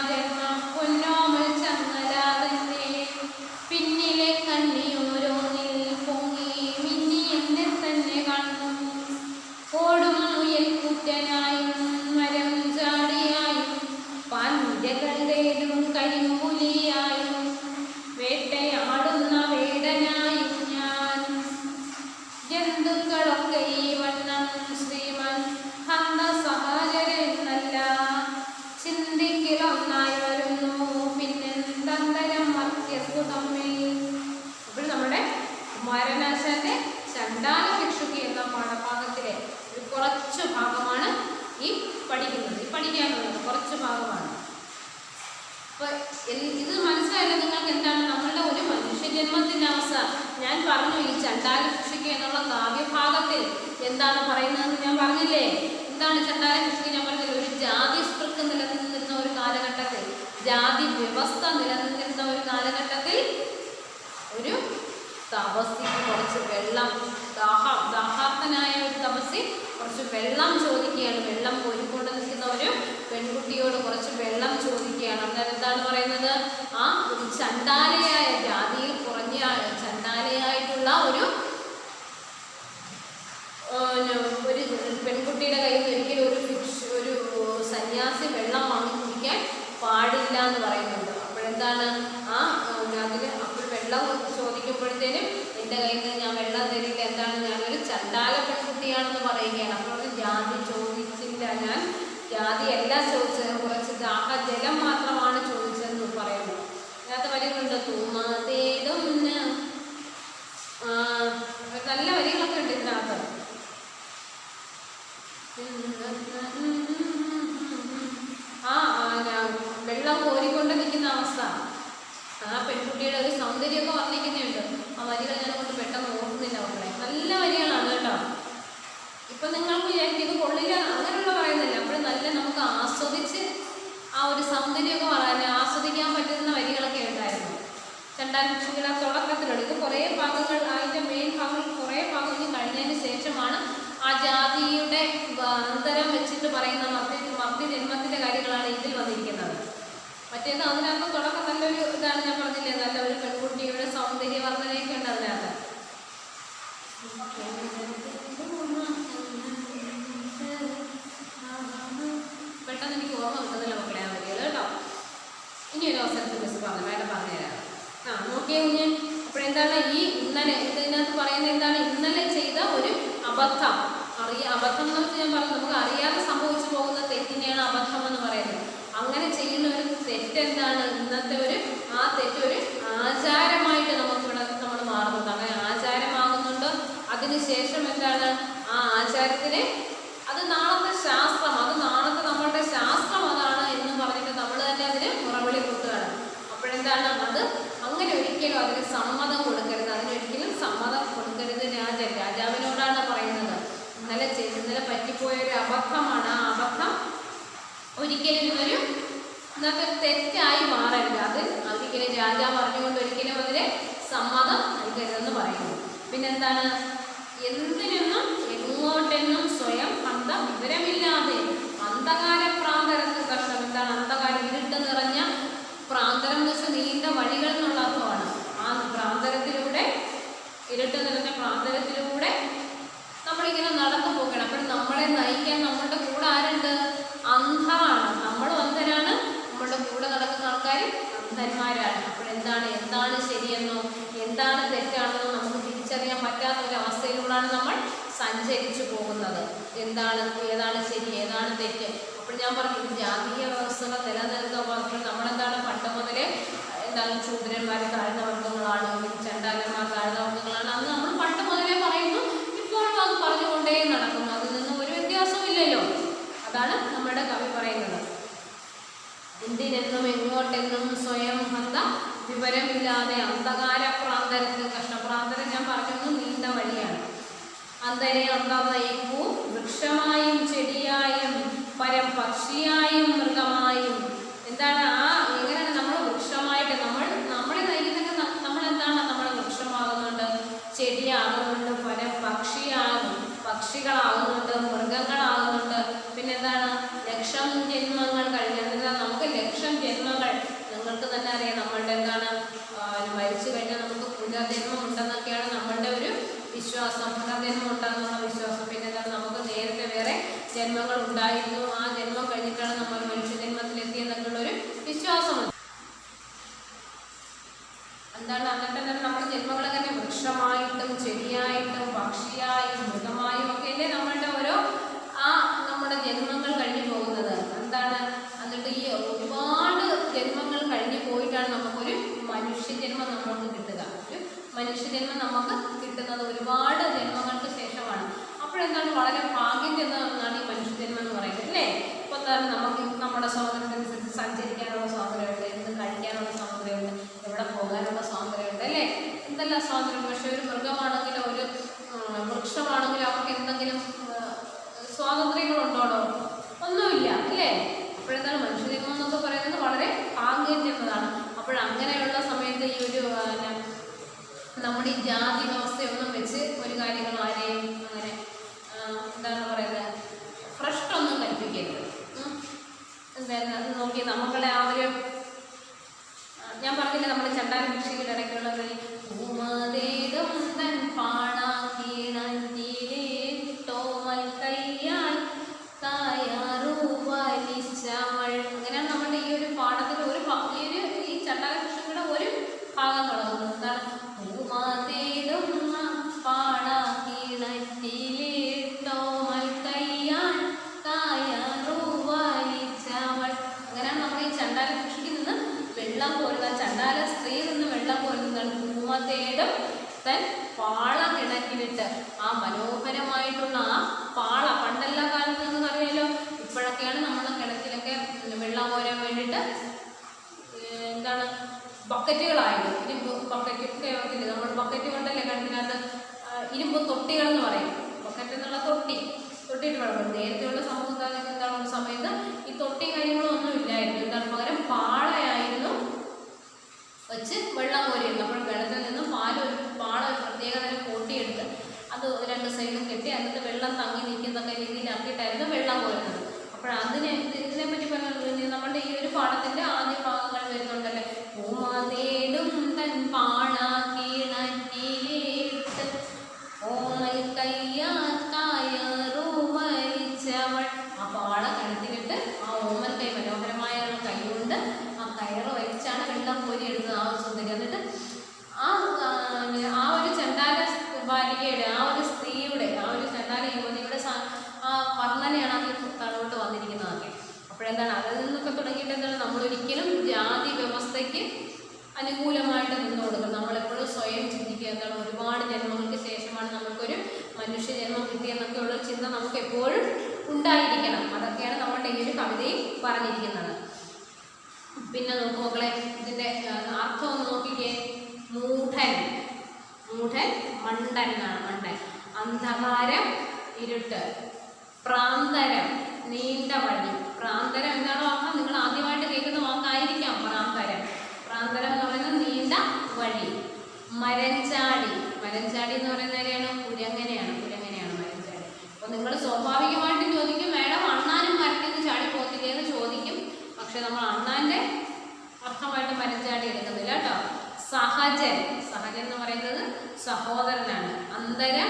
ജന്മം പൊന്നോമൽ ചങ്ങലാതന്നെ പിന്നിലെ കണ്ണിയോരോന്നിൽ പൊങ്ങി മിന്നി എന്നെ തന്നെ കാണുന്നു. ഓടും മുയൽ കുറ്റനായും മരം ചാടിയായും പാൻനിരകൾ തേടും കരിമ്പുലിയായും വേട്ടയാടുന്ന വേടനായും ഞാൻ. ജന്തുക്കളൊക്കെ ഈ വണ്ണം ശ്രീമൻ ഹന്ത സഹചരനല്ല, ചിന്തിക്കലൊന്നായി വരുന്നു പിന്നെന്തരം മർത്യർക്കു തമ്മിൽ. ഇപ്പോൾ നമ്മുടെ കുമാരനാശാന്റെ ചണ്ടാല ഭിക്ഷുകി എന്ന പാഠഭാഗത്തിലെ ഒരു കുറച്ചു ഭാഗമാണ് ഈ പഠിക്കുന്നത്. ഈ പഠിക്കാനുള്ളത് കുറച്ച് ഭാഗമാണ്. അപ്പോൾ ഇത് മനസ്സിലായല്ലോ നിങ്ങൾക്ക് എന്താണ് നമ്മളുടെ ഒരു മനുഷ്യജന്മത്തിൻ്റെ അവസ്ഥ. ഞാൻ പറഞ്ഞു ഈ ചണ്ടാല ഭിക്ഷുകി എന്നുള്ള കാവ്യഭാഗത്തിൽ എന്താണ് പറയുന്നതെന്ന് ഞാൻ പറഞ്ഞില്ലേ. എന്താണ് ചണ്ടാല ഭിക്ഷുകി? ഞാൻ പറഞ്ഞില്ല, ഒരു ജാതി സ്പൃക്ക് നിലനിന്നിരുന്ന ഒരു കാലഘട്ടത്തിൽ, ജാതി വ്യവസ്ഥ നിലനിന്നിരുന്ന ഒരു കാലഘട്ടത്തിൽ ഒരു തപസ്സിക്ക് കുറച്ച് വെള്ളം, ദാഹാർത്തനായ ഒരു തപസ്സി കുറച്ച് വെള്ളം ചോദിക്കുകയാണ്. വെള്ളം കോരിക്കൊണ്ട് നിൽക്കുന്ന ഒരു പെൺകുട്ടിയോട് കുറച്ച് വെള്ളം ചോദിക്കുകയാണ്. അന്നേരം എന്താണ് പറയുന്നത്? ആ ഒരു ചണ്ടാലയായ, ജാതിയിൽ കുറഞ്ഞ ചണ്ടാലയായിട്ടുള്ള ഒരു പെൺകുട്ടിയുടെ കയ്യിൽ ഒരിക്കലും ഒരു സന്യാസി വെള്ളം വാങ്ങി കുടിക്കാൻ പാടില്ല എന്ന് പറയുന്നുണ്ട്. അപ്പോഴെന്താണ് അപ്പോൾ വെള്ളം ചോദിക്കുമ്പോഴത്തേനും എൻ്റെ കയ്യിൽ നിന്ന് ഞാൻ വെള്ളം തരില്ല, എന്താണ് ഞാനൊരു ചണ്ടാല പെൺകുട്ടിയാണെന്ന് പറയുകയാണ്. അപ്പോൾ ജാതി ചോദിച്ചില്ല, ഞാൻ ജാതിയല്ല ചോദിച്ചത്, കുറച്ച് ദാഹജലം മാത്രമാണ് ചോദിച്ചതെന്ന് പറയുന്നു. അതിനകത്ത് വരികളുണ്ട്. സൗന്ദര്യമൊക്കെ വർണ്ണിക്കുന്നുണ്ട്. ആ വരികൾ ഞാൻ കൊണ്ട് പെട്ടെന്ന് ഓർക്കുന്നില്ല മക്കളെ. നല്ല വരികളാണ് കേട്ടോ. ഇപ്പം നിങ്ങൾക്ക് വിചാരിക്കും ഇത് കൊള്ളില്ല അങ്ങനെയുള്ള പറയുന്നില്ല. അപ്പോൾ നല്ല നമുക്ക് ആസ്വദിച്ച് ആ ഒരു സൗന്ദര്യമൊക്കെ പറയാൻ ആസ്വദിക്കാൻ പറ്റുന്ന വരികളൊക്കെ ഉണ്ടായിരുന്നു. ചണ്ടാലക്ഷ്മിയുടെ തുടക്കത്തിലുള്ള ഇത് കുറേ ഭാഗങ്ങൾ, അതിൻ്റെ മെയിൻ ഭാഗങ്ങൾ കുറേ ഭാഗങ്ങൾ കഴിഞ്ഞതിന് ശേഷമാണ് ആ ജാതിയുടെ അന്തരം വെച്ചിട്ട് പറയുന്ന മർത്യജന്മത്തിൻ്റെ കാര്യങ്ങളാണ് ഇതിൽ വന്നിരിക്കുന്നത്. മറ്റേത് അതിനകത്ത് തുടക്കം നല്ലൊരു ഇതാണ്, ഞാൻ പറഞ്ഞില്ലേ, നല്ല ഒരു പെൺകുട്ടിയുടെ സൗന്ദര്യ വർദ്ധനയൊക്കെ ഉണ്ട് അതിനകത്ത്. പെട്ടെന്ന് എനിക്ക് ഓർമ്മ കിട്ടുന്നില്ല മക്കളെ ആ വരികൾ കേട്ടോ. ഇനി ഒരു അവസരത്തിൽ മിസ് പറഞ്ഞുതരാം. നോക്കിയേ കുഞ്ഞ്. അപ്പോഴെന്താണ് ഈ ഇന്നലെ ഇതിനകത്ത് പറയുന്നത് എന്താണ്? ഇന്നലെ ചെയ്ത ഒരു അബദ്ധം. അബദ്ധം എന്ന് വെച്ചാൽ ഞാൻ പറഞ്ഞു, നമുക്ക് അറിയാതെ സംഭവിച്ചു പോകുന്ന തെറ്റിനെയാണ് അബദ്ധം എന്ന് പറയുന്നത്. അങ്ങനെ ചെയ്യുന്ന ഒരു തെറ്റെന്താണ്? ഇന്നത്തെ ആ തെറ്റ് ഒരു ആചാരമായിട്ട് നമുക്കിവിടെ നമ്മൾ മാറുന്നുണ്ട്. അങ്ങനെ ആചാരമാകുന്നുണ്ട്. അതിനുശേഷം എന്താണ്? ആ ആചാരത്തിന് അത് നാളത്തെ ശാസ്ത്രം, അത് നാളത്തെ നമ്മളുടെ ശാസ്ത്രം അതാണ് എന്ന് പറഞ്ഞിട്ട് നമ്മൾ തന്നെ അതിന് മുറവിളി കൂട്ടുകയാണ്. അപ്പോഴെന്താണ്? അത് അങ്ങനെ ഒരിക്കലും അതിന് സമ്മതം കൊടുക്കരുത്. അതിനൊരിക്കലും സമ്മതം കൊടുക്കരുത്. രാജാവിനോടാണ് പറയുന്നത്. ഇന്നലെ പറ്റിപ്പോയൊരു അബദ്ധമാണ്. ആ അബദ്ധം ഒരിക്കലും ഇന്നത്തെ തെറ്റായി മാറരുത്. അത് ഒരിക്കലും രാജാവ് അറിഞ്ഞുകൊണ്ട് ഒരിക്കലും അതിന് സമ്മതം നൽകരുതെന്ന് പറയുന്നു. പിന്നെന്താണ്? എന്തിനെന്നും എങ്ങോട്ടെന്നും സ്വയം വിവരമില്ലാതെ അന്ധകാര പ്രാന്തരത്തിൽ കഷ്ടം. എന്താണ് അന്ധകാരം? ഇരുട്ട് നിറഞ്ഞ പ്രാന്തരം എന്ന് വെച്ചാൽ നീണ്ട വഴികൾ എന്നുള്ള അർത്ഥമാണ്. ആ പ്രാന്തരത്തിലൂടെ, ഇരുട്ട് നിറഞ്ഞ പ്രാന്തരത്തിലൂടെ നമ്മളിങ്ങനെ നടന്നു പോകണം. അപ്പോൾ നമ്മളെ നയിക്കാൻ നമ്മളുടെ കൂടെ ആരുണ്ട്? അന്ധരാണ്. നമ്മളും അന്ധരാണ്, നമ്മളുടെ കൂടെ നടക്കുന്ന ആൾക്കാർ അന്ധന്മാരാണ്. എന്താണ് ശരിയെന്നോ എന്താണ് തെറ്റാണെന്നോ നമുക്ക് തിരിച്ചറിയാൻ പറ്റാത്ത ഒരു അവസ്ഥയിലൂടെയാണ് നമ്മൾ സഞ്ചരിച്ചു പോകുന്നത്. ഏതാണ് ശരി, ഏതാണ് തെറ്റ്. അപ്പോൾ ഞാൻ പറഞ്ഞു, ജാതീയ വ്യവസ്ഥകൾ നിലനിൽക്കുക. നമ്മളെന്താണ് പണ്ട് മുതലേ ശൂദ്രന്മാർ താഴ്ന്ന വർഗ്ഗങ്ങളാണ്, ചണ്ടാലന്മാർ താഴ്ന്ന വർഗ്ഗങ്ങളാണ്. അന്ന് നമ്മൾ പണ്ട് മുതലേ പറയുന്നു, ഇപ്പോഴും അത് പറഞ്ഞുകൊണ്ടേ നടക്കുന്നു. അതിൽ നിന്ന് ഒരു വ്യത്യാസവും ഇല്ലല്ലോ. അതാണ് നമ്മുടെ കവി പറയുന്നത്. എന്തിനെന്നും എങ്ങോട്ടെന്നും സ്വയം വിവരമില്ലാതെ അന്ധകാര പ്രാന്തരത്തിൽ കഷ്ടപ്രാന്തരം ഞാൻ പറഞ്ഞു നീണ്ട വഴിയാണ്. അന്തരെ അന്തർനയിക്കൂ വൃക്ഷമായും ചെടിയായും പരം പക്ഷിയായും മൃഗമായും. എന്താണ് എങ്ങനെയാണ് നമ്മൾ വൃക്ഷമായിട്ട് നമ്മളെ നയിക്കുന്നത്? നമ്മളെന്താണ്? നമ്മൾ വൃക്ഷമാകുന്നുണ്ട്, ചെടിയാകുന്നുണ്ട്, പരം പക്ഷികളാകുന്നുണ്ട്, മൃഗങ്ങളാകുന്നുണ്ട്. പിന്നെന്താണ്? ലക്ഷം ജന്മങ്ങൾ കഴിഞ്ഞാൽ നമുക്ക് ലക്ഷം ജന്മങ്ങൾ, നിങ്ങൾക്ക് തന്നെ അറിയാം, നമ്മളുടെ എന്താണ് മരിച്ചു കഴിഞ്ഞാൽ നമുക്ക് പുനർജന്മം ഉണ്ടെന്നൊക്കെയാണ് നമ്മളുടെ ഒരു വിശ്വാസം. പുനർജന്മം ഉണ്ടെന്നുള്ള വിശ്വാസം. പിന്നെ എന്താണ്? നമുക്ക് നേരത്തെ വേറെ ജന്മങ്ങൾ ഉണ്ടായിരുന്നു, ആ ജന്മം കഴിഞ്ഞിട്ടാണ് നമ്മൾ മനുഷ്യജന്മത്തിലെത്തിയെന്നൊക്കെയുള്ളൊരു വിശ്വാസമുണ്ട്. എന്താണ്? എന്നിട്ട് നമ്മുടെ ജന്മങ്ങളെ തന്നെ വൃക്ഷമായിട്ടും ചെടിയായിട്ടും പക്ഷിയായും മൃഗമായും ഒക്കെ അല്ലേ നമ്മളുടെ ഓരോ നമ്മുടെ ജന്മങ്ങൾ കഴിഞ്ഞു പോകുന്നത്. എന്താണ്? എന്നിട്ട് ഈ ഒരുപാട് ജന്മങ്ങൾ കഴിഞ്ഞു പോയിട്ടാണ് നമുക്കൊരു മനുഷ്യജന്മം നമുക്ക് കിട്ടുക. ഒരു മനുഷ്യജന്മം നമുക്ക് കിട്ടുന്നത് ഒരുപാട് ജന്മങ്ങൾക്ക് ശേഷമാണ്. അപ്പോഴെന്താണ്? വളരെ ഭാഗ്യം ചെന്നതാണ് ഈ മനുഷ്യജന്മം എന്ന് പറയുന്നത് അല്ലേ. ഇപ്പോൾ എന്താണ്? നമുക്ക് നമ്മുടെ സ്വാതന്ത്ര്യത്തിനനുസരിച്ച് സഞ്ചരിക്കാനുള്ള സ്വാതന്ത്ര്യമുണ്ട്, എന്ത് കഴിക്കാനുള്ള സ്വാതന്ത്ര്യമുണ്ട്, എവിടെ പോകാനുള്ള സ്വാതന്ത്ര്യമുണ്ട് അല്ലേ. എന്തെല്ലാം സ്വാതന്ത്ര്യം. പക്ഷേ ഒരു മൃഗമാണെങ്കിലോ ഒരു വൃക്ഷമാണെങ്കിലോ അവർക്ക് എന്തെങ്കിലും സ്വാതന്ത്ര്യങ്ങളുണ്ടോ? ഒന്നുമില്ല അല്ലേ. അപ്പോഴെന്താണ്? മനുഷ്യജന്മം എന്നൊക്കെ പറയുന്നത് വളരെ ഭാഗ്യം ചെന്നതാണ്. അപ്പോഴങ്ങനെയുള്ള സമയത്ത് ഈ ഒരു നമ്മുടെ ഈ ജാതി വ്യവസ്ഥയൊന്നും വെച്ച് ഒരു കാര്യങ്ങളും ആരെയും അങ്ങനെ എന്താണ് പറയുന്നത് ഭ്രഷ്ടൊന്നും കൽപ്പിക്കരുത്. എന്തായിരുന്നു അത് നോക്കി നമ്മളെ ആ ഒരു ഞാൻ പറഞ്ഞില്ലേ നമ്മുടെ ചണ്ടാല കൃഷിയുടെ ഇടയ്ക്കുള്ളത് അങ്ങനെയാണ് നമ്മുടെ ഈ ഒരു പാഠത്തിൽ ഈ ചണ്ടാല കൃഷിയുടെ ഒരു ഭാഗം തുടങ്ങുന്നത്. എന്താണ്? അങ്ങനെയാണ് നമ്മുടെ ഈ ചണ്ടാല കൃഷിക്ക് നിന്ന് വെള്ളം കോരുന്ന ചണ്ടാല സ്ത്രീ നിന്ന് വെള്ളം കോരുന്നതാണ്. പൂമതേടും തൻ പാള കിണറ്റിലിട്ട്. ആ മനോഹരമായിട്ടുള്ള ആ പാള പണ്ടെല്ലാ കാലത്ത് നിങ്ങൾക്ക് അറിയാലോ. ഇപ്പോഴൊക്കെയാണ് നമ്മളെ കിണറ്റിലൊക്കെ വെള്ളം കോരാൻ വേണ്ടിയിട്ട് എന്താണ് ബക്കറ്റുകളായത്. ഇനി ബക്കറ്റൊക്കെ ആവത്തില്ല, നമ്മൾ ബക്കറ്റ് കൊണ്ടല്ലേ കിണറ്റിനകത്ത് ഇരുമ്പ് തൊട്ടികൾ എന്ന് പറയും. ബക്കറ്റ് എന്നുള്ള തൊട്ടിയിട്ട് വെള്ളം. നേരത്തെയുള്ള സമൂഹക്കാരൊക്കെ എന്താണ് സമയത്ത് ഈ തൊട്ടി കാര്യങ്ങളും ഒന്നും ഇല്ലായിരുന്നു. എന്താണ് പകരം പാളയായിരുന്നു വെച്ച് വെള്ളം കോരിയിരുന്നു. അപ്പോൾ വെള്ളത്തിൽ നിന്ന് പാള ഒരു പ്രത്യേക തരം കൂട്ടിയെടുത്ത് അത് 2 സൈഡും കെട്ടി എന്നിട്ട് വെള്ളം തങ്ങി നിൽക്കുന്നൊക്കെ രീതിയിലാക്കിയിട്ടായിരുന്നു വെള്ളം കോരുന്നത്. അപ്പോൾ ഇതിനെപ്പറ്റി പറയുന്നത് നമ്മുടെ ഈ ഒരു പാഠത്തിൻ്റെ ആദ്യ ഭാഗങ്ങൾ വരുന്നുണ്ടല്ലേ. ഓമാതേടും തൻ പാള കിണറ്റിലേട്ട് ഓമൽ കയ്യാറുമരിച്ചവൾ. ആ പാള കിണറ്റിലിട്ട് ആ ഓമൽ കൈ മനോഹരമായ കൈ കൊണ്ട് ആ കയറ് വലിച്ചാണ് വെള്ളം കോരിയെടുത്തത് ആ ഒരു സുന്ദരി. എന്നിട്ട് ആ ഒരു ചണ്ടാല ബാലികയുടെ ആ ഒരു സ്ത്രീയുടെ ആ ഒരു ചണ്ടാല യുവതിയുടെ ആ വർണ്ണനയാണ് അതിൽ തടോട്ട് വന്നിരിക്കുന്നതൊക്കെ. അപ്പോഴെന്താണ് അതിൽ നിന്നൊക്കെ തുടങ്ങിയിട്ട് എന്താണ് നമ്മളൊരിക്കലും ജാതി വ്യവസ്ഥയ്ക്ക് അനുകൂലമായിട്ട് നിന്ന് കൊടുക്കും. നമ്മളെപ്പോഴും സ്വയം ചിന്തിക്കുക എന്താണ് ഒരുപാട് ജന്മങ്ങൾക്ക് ശേഷമാണ് നമുക്കൊരു മനുഷ്യജന്മം കിട്ടിയെന്നൊക്കെയുള്ള ചിന്ത നമുക്ക് എപ്പോഴും ഉണ്ടായിരിക്കണം. അതൊക്കെയാണ് നമ്മളുടെ ഈ ഒരു കവിതയിൽ പറഞ്ഞിരിക്കുന്നത്. പിന്നെ നോക്കൂ മക്കളെ, ഇതിൻ്റെ അർത്ഥം ഒന്ന് നോക്കിക്കേ. മൂഢൻ മണ്ടൻ എന്നാണ്. മണ്ടൻ. അന്ധകാരം ഇരുട്ട്. പ്രാന്തരം നീണ്ട വഴി. പ്രാന്തരം എന്താണോ അർത്ഥം? നിങ്ങൾ ആദ്യമായിട്ട് കേൾക്കുന്ന വാക്കായിരിക്കാം പ്രാന്തരം. പ്രാന്തരം എന്ന് പറയുന്നത് നീണ്ട വഴി. മരഞ്ചാടി എന്ന് പറയുന്നത് എങ്ങനെയാണ്? കുരങ്ങനെയാണ് മരഞ്ചാടി. അപ്പോൾ നിങ്ങൾ സ്വാഭാവികമായിട്ടും ചോദിക്കും, മേഡം അണ്ണാനും മരത്തിൽ നിന്ന് ചാടി പോകത്തില്ലേ എന്ന് ചോദിക്കും. പക്ഷെ നമ്മൾ അണ്ണാൻ്റെ അർത്ഥമായിട്ട് മരഞ്ചാടി എടുക്കുന്നില്ല കേട്ടോ. സഹജൻ എന്ന് പറയുന്നത് സഹോദരനാണ്. അന്തരം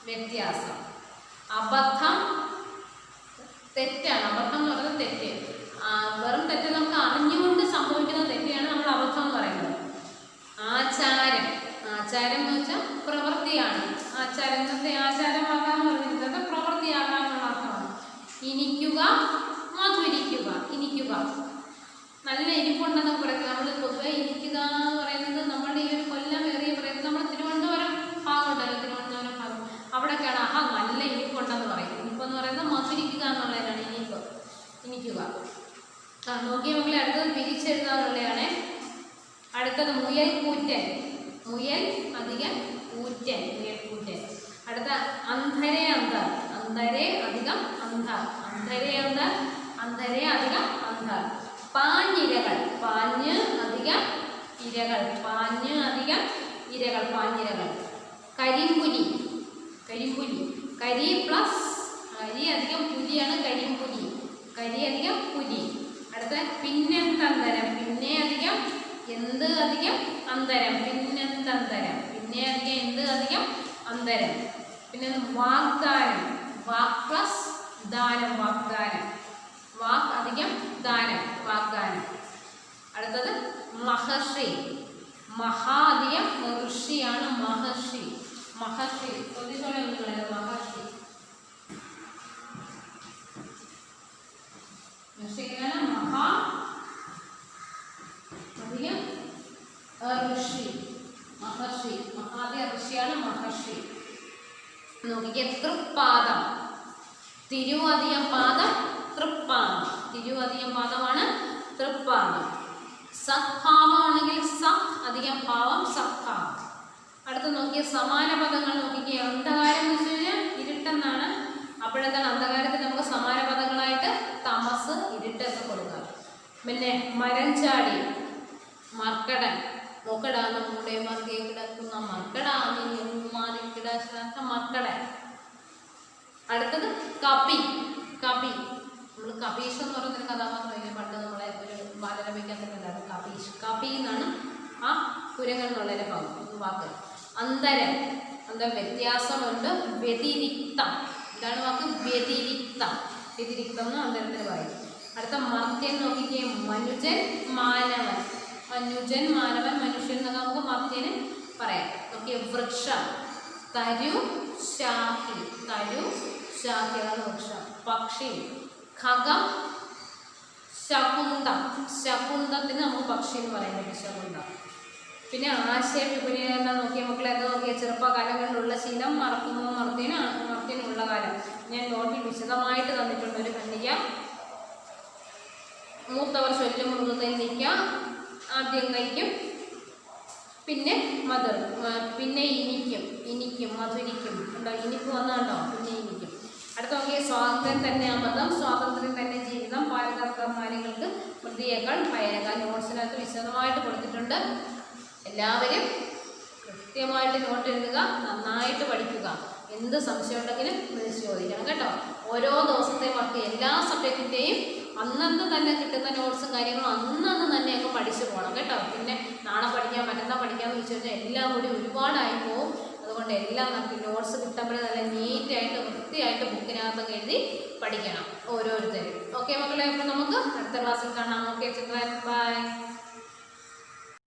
വ്യത്യാസം. അബദ്ധം തെറ്റാണ്. അബദ്ധം എന്ന് പറയുന്നത് തെറ്റ്. വെറും തെറ്റ് നമുക്ക് അറിഞ്ഞുകൊണ്ട് സംഭവിക്കുന്ന തെറ്റിയാണ് നമ്മൾ അബദ്ധം എന്ന് പറയുന്നത്. ആചാരം എന്ന് വെച്ചാൽ പ്രവൃത്തിയാണ്. ഇന്നത്തെ ആചാരമാകാന്ന് പറഞ്ഞിരുന്നത് പ്രവൃത്തിയാകാനുള്ള അർത്ഥമാണ്. ഇനിക്കുക നല്ല ഇരിപ്പുണ്ടെന്നൊക്കെ പറയുന്നത്. നമ്മൾ പൊതുവെ ഇരിക്കുക എന്ന് പറയുന്നത് നമ്മുടെ ഈ ഒരു കൊല്ലം ഏറിയ പറയുന്നത് നമ്മൾ തിരുവനന്തപുരം ഭാഗമുണ്ടല്ലോ, തിരുവനന്തപുരം ഭാഗം അവിടെയൊക്കെയാണ് നല്ല ഇനിപ്പുണ്ടെന്ന് പറയും. ഇനിപ്പെന്ന് പറയുന്നത് മധുരിക്കുക എന്നുള്ളതാണ് ഇനിക്കുക. നോക്കിയ മക്കളെ, അടുത്തത് പിരിച്ചെഴുതാനുള്ളതാണ്. അടുത്തത് മുയൽക്കൂറ്റൻ. മുയൽക്കൂറ്റൻ. അടുത്ത അന്ധരെ അന്ധർ. പാഞ്ഞിരകൾ. പാഞ്ഞിരകൾ. കരിമ്പുലി. കരി പ്ലസ് കരി അധികം പുലിയാണ് കരിമ്പുലി. കരി അധികം പുലി. അടുത്ത പിന്നെന്തന്തരം. പിന്നെ അധികം എന്ത് അധികം അന്തരം. പിന്നെന്തന്തരം. പിന്നെ അധികം എന്ത് അധികം അന്തരം. പിന്നെ വാഗ്ദാനം. വാക് പ്ലസ് ദാനം. വാഗ്ദാനം. വാക് അധികം ദാനം. വാഗ്ദാനം. അടുത്തത് മഹർഷി. മഹാധികം ഋഷിയാണ് മഹർഷി. ശ്രദ്ധിച്ചോളെ നിങ്ങളെ. മഹർഷി മഹാ അധികം ഋഷി. മഹാധിക ഋഷിയാണ് മഹർഷി. നോക്കിക്കേ. തൃപ്പാദം. തിരുവധികം പാദം തൃപ്പാദം. തിരുവധികം പാദമാണ് തൃപ്പാദം. സത്ഭാവമാണെങ്കിൽ സത് അധികം ഭാവം സത്ഭാവം. അടുത്ത് നോക്കിയ സമാന പദങ്ങൾ നോക്കിക്കുക. അന്ധകാരം എന്ന് വെച്ച് കഴിഞ്ഞാൽ ഇരുട്ടെന്നാണ്. അപ്പോഴെന്താണ് അന്ധകാരത്തിൽ നമുക്ക് സമാന പദങ്ങളായിട്ട് തമസ് ഇരുട്ട് എന്ന് കൊടുക്കാം. പിന്നെ മരഞ്ചാടി. മർക്കടൻ. നോക്കടാ നമ്മുടെ മർഗെ കിടക്കുന്ന മർക്കടാ നീ മാറി കിടക്കാത്ത മർക്കടൻ. അടുത്തത് കപി. നമ്മൾ കപീഷ് എന്ന് പറയുന്നൊരു കഥാപാത്രം പണ്ട് നമ്മളെ ഒരു ബാലരമയ്ക്കകത്തുണ്ടായിരുന്നു. കപി എന്നാണ് ആ കുരങ്ങൻ എന്നുള്ളൊരു വാക്ക്. അന്തരം വ്യത്യാസമുണ്ട്. വ്യതിരിക്തം. ഇതാണ് വാക്ക് വ്യതിരിക്തം എന്ന് അന്തരത്തിൽ പറയും. അടുത്ത മർത്യൻ നോക്കിക്കേ. മനുജൻ മാനവൻ. മനുഷ്യൻ എന്നൊക്കെ നമുക്ക് മർത്യന് പറയാം. നോക്കിയ വൃക്ഷം. തരു ശാഖി അതാണ് വൃക്ഷം. പക്ഷി. ഖഗം. ശകുന്തത്തിന് നമുക്ക് പക്ഷി എന്ന് പറയാൻ പറ്റും. ശകുന്തം. പിന്നെ ആശയ വിപുലീകരണം നോക്കിയ മക്കളെ എന്താ നോക്കിയ. ചെറുപ്പകാലങ്ങളിലുള്ള ശീലം മറക്കുമ്പോൾ മർത്തിനുള്ള കാലം. ഞാൻ നോട്ടിൽ വിശദമായിട്ട് തന്നിട്ടുണ്ട്. ഒരു ഖണ്ഡിക. മൂത്തവർ ചൊല്ലും മൃഗത്തിൽ നിൽക്കുക. ആദ്യം കഴിക്കും പിന്നെ മധുർ, പിന്നെ ഇനിക്കും മധുരിക്കും ഉണ്ടോ, ഇനിപ്പ് വന്നുണ്ടോ, പിന്നെ ഇനിക്കും. അടുത്ത നോക്കിയ സ്വാതന്ത്ര്യം തന്നെ അമൃതം, സ്വാതന്ത്ര്യം തന്നെ ജീവിതം, പാരതന്മാനികൾക്ക് വൃത്തിയേക്കാൾ ഭയനക. നോട്ട്സിനകത്ത് വിശദമായിട്ട് കൊടുത്തിട്ടുണ്ട്. എല്ലാവരും കൃത്യമായിട്ട് നോട്ട് എഴുതുക, നന്നായിട്ട് പഠിക്കുക. എന്ത് സംശയം ഉണ്ടെങ്കിലും വിളിച്ച് ചോദിക്കണം കേട്ടോ. ഓരോ ദിവസത്തെ വർക്ക് എല്ലാ സബ്ജക്റ്റിൻ്റെയും അന്നന്ന് തന്നെ കിട്ടുന്ന നോട്ട്സും കാര്യങ്ങളും അന്നന്ന് തന്നെ അങ്ങ് പഠിച്ചു പോകണം കേട്ടോ. പിന്നെ നാളെ പഠിക്കാം മറ്റന്നാൾ പഠിക്കാമെന്ന് വെച്ച് കഴിഞ്ഞാൽ എല്ലാം കൂടി ഒരുപാടായി പോവും. അതുകൊണ്ട് എല്ലാം നമുക്ക് നോട്ട്സ് കിട്ടുമ്പോഴേ നല്ല നീറ്റായിട്ട് വൃത്തിയായിട്ട് ബുക്കിനകത്ത് എഴുതി പഠിക്കണം ഓരോരുത്തരും. ഓക്കെ മക്കളെ, അപ്പോൾ നമുക്ക് അടുത്ത ക്ലാസ്സിൽ കാണാം. Okay children, by.